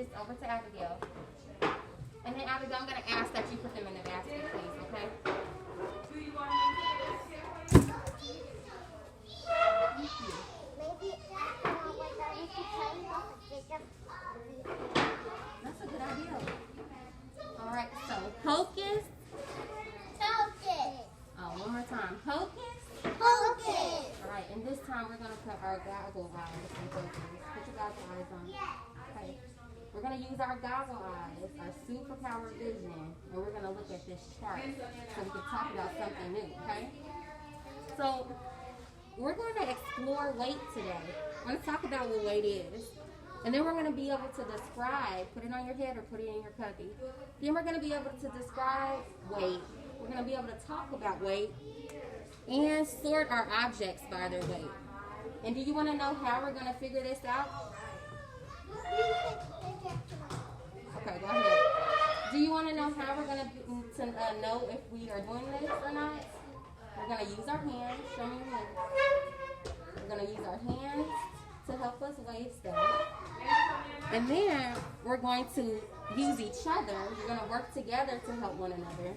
this over to Abigail. And then Abigail, I'm going to ask that you put them in the basket, please, okay? Do you want me to Thank you. That's a good idea. All right, so hocus. Oh, one more time. Hocus. All right, and this time we're going to put our goggle eyes and focus. Put your goggle eyes on. Okay. We're going to use our goggle eyes, our superpower vision, and we're going to look at this chart so we can talk about something new, okay? So we're going to explore weight today. We're going to talk about what weight is. And then we're going to be able to describe, put it on your head or put it in your cubby. Then we're going to be able to describe weight. We're going to be able to talk about weight and sort our objects by their weight. And do you want to know how we're going to figure this out? Okay, go ahead. Do you want to know how we're going to know if we are doing this or not? We're going to use our hands. Show me your hands. We're going to use our hands to help us weigh stuff. And then we're going to use each other. We're going to work together to help one another.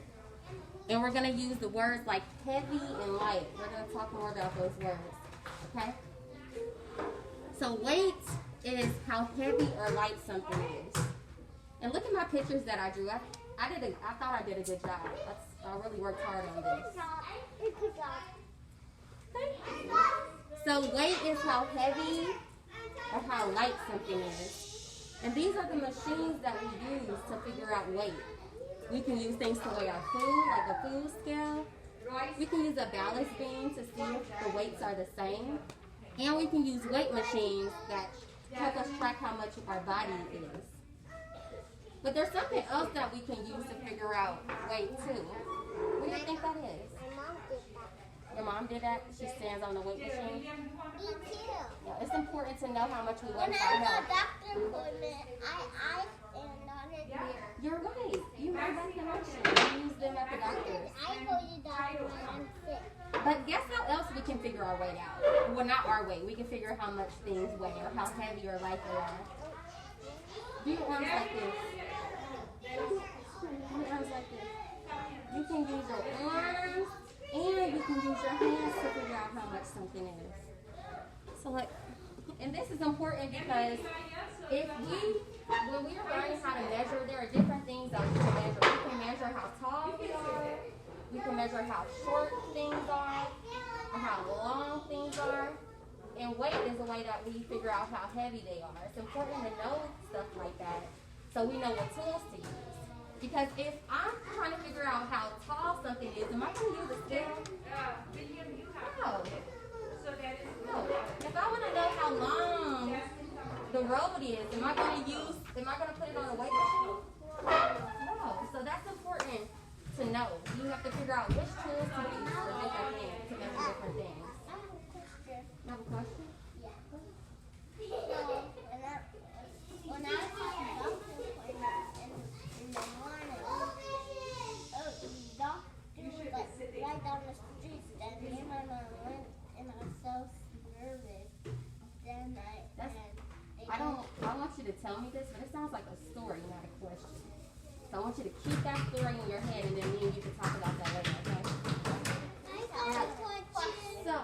And we're going to use the words like heavy and light. We're going to talk more about those words. Okay? So weight is how heavy or light something is. And look at my pictures that I drew. I thought I did a good job. I really worked hard on this. So weight is how heavy or how light something is. And these are the machines that we use to figure out weight. We can use things to weigh our food, like a food scale. We can use a balance beam to see if the weights are the same. And we can use weight machines that help us track how much our body is. But there's something else that we can use to figure out weight too. What do you think that is? Your mom did that? She stands on the weight machine? Me too. Yeah, it's important to know how much we weigh When for I our have health. a doctor appointment, I stand on it here. You're right. You know that connection. We use them at the doctor's. I go to the doctor when I'm sick. But guess how else we can figure our weight out? Well, not our weight. We can figure how much things weigh or how heavy or light they are. Do your arms like this. Do your arms like this. You can use your arms and you can use your hands to figure out how much something is. So like, and this is important because when we are learning how to measure, there are different things that we can measure. We can measure how tall we are. We can measure how short things are or how long things are. And weight is a way that we figure out how heavy they are. It's important to know stuff like that so we know what tools to use. Because if I'm trying to figure out how tall something is, am I going to use a scale? No. No. If I want to know how long the road is, am I going to put it on a weight machine? No. So that's important to know. You have to figure out which tools to use for different things, to measure different things. You have a question? Yeah. So, when I was at the doctor's appointment in the morning, the doctor like right down the street, and me and my mom went, and I was so nervous. Then I want you to tell me this, but it sounds like a story, not a question. So I want you to keep that story in your head, and then me and you can talk about that later, okay? So,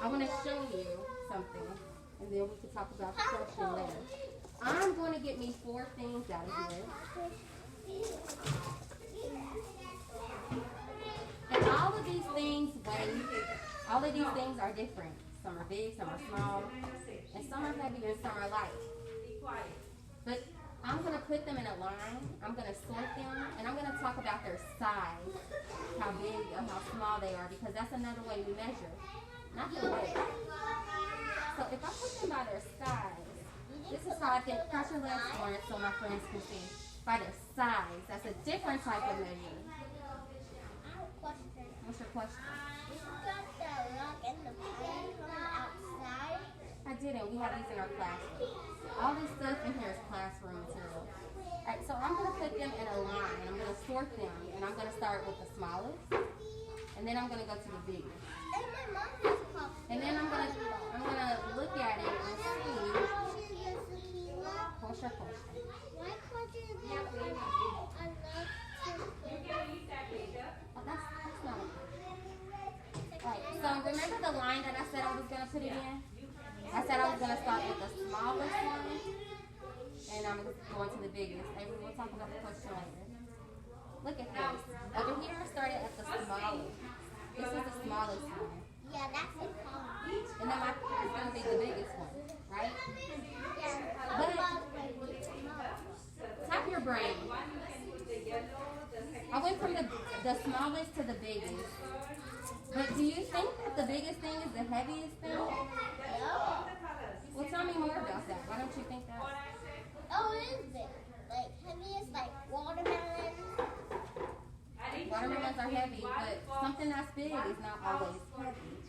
I want to show you something, and then we can talk about the question later. I'm going to get me 4 things out of here. And all of these things weigh, all of these things are different. Some are big, some are small, and some are heavy and some are light. But I'm going to put them in a line, I'm going to sort them, and I'm going to talk about their size, how big or how small they are, because that's another way we measure, not the weight. So if I put them by their size, this is how I can, cross your legs, Florence, so my friends can see. By their size, that's a different type of measure. What's your question? You got the rock and the pine cone outside? I didn't. We have these in our classroom. All this stuff in here is classroom material. Alright, so I'm going to put them in a line. I'm going to sort them. And I'm going to start with the smallest. And then I'm going to go to the biggest. And my mom has coffee. And then I'm going to look at it and see. Akeyla. What's your question? My question is I love to Oh, that's not okay. Right. So remember the line that I said I was gonna put it in? I said I was gonna start with the smallest one, and I'm going to the biggest. Maybe we'll talk about the question later. Look at this. Over here, I started at the smallest. This is the smallest one. Yeah, that's a car. And then my car is going to be the biggest one, right? Yeah, But small. tap your brain. I went from the smallest to the biggest. But do you think that the biggest thing is the heaviest thing? No. Well, tell me more about that. Why don't you think that? Oh, it is big. Like, heaviest, like watermelon. Watermelons are heavy, but something that's big is not always heavy.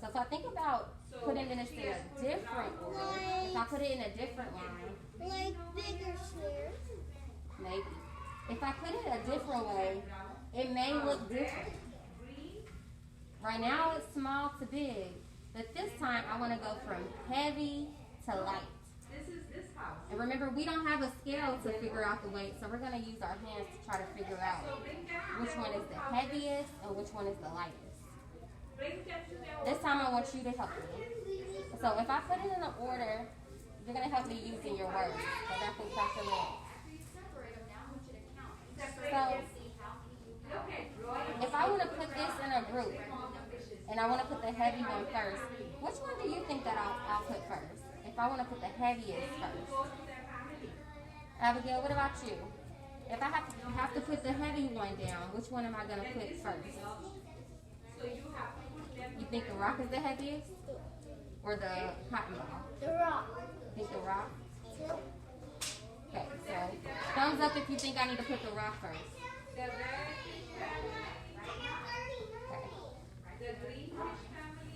So if I think about putting this in a different order, if I put it in a different line, Like bigger spheres. maybe. If I put it a different way, it may look different. Right now it's small to big, but this time I want to go from heavy to light. And remember, we don't have a scale to figure out the weight, so we're going to use our hands to try to figure out which one is the heaviest and which one is the lightest. This time I want you to help me. So if I put it in an order, you're going to help me using your words. So that's exactly right. So if I want to put this in a group, and I want to put the heavy one first, which one do you think that I'll put first? If I want to put the heaviest first. Abigail, what about you? If I have to put the heavy one down, which one am I going to put first? You think the rock is the heaviest? Or the cotton ball? The rock. You think the rock? Okay, so thumbs up if you think I need to put the rock first. Okay.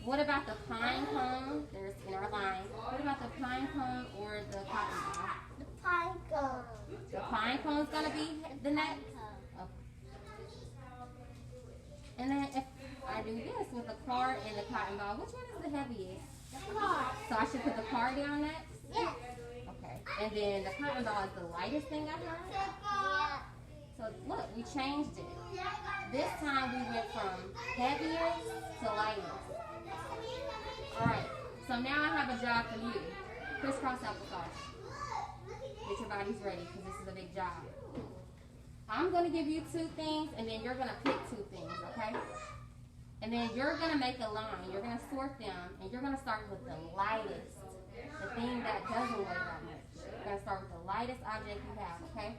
What about the pine cone? There's in our line. What about the pine cone or the cotton ball? The pine cone. The pine cone is going to be the next. Okay. And then if I do this with the card and the cotton ball, which one is the heaviest? The car. So I should put the card down next? Yes. Okay. And then the cotton ball is the lightest thing I have? Yeah. So look, we changed it. This time we went from heaviest to lightest. Alright, so now I have a job for you. Crisscross applesauce. Get your bodies ready because this is a big job. I'm going to give you two things and then you're going to pick two things, okay? And then you're going to make a line. You're going to sort them and you're going to start with the lightest. The thing that doesn't weigh that much. You're going to start with the lightest object you have, okay?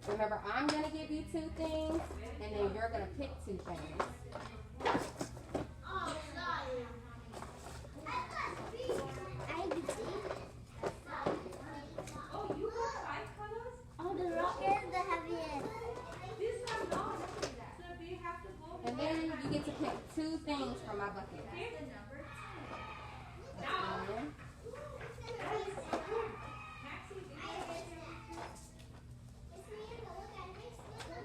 Remember, I'm going to give you two things and then you're going to pick two things.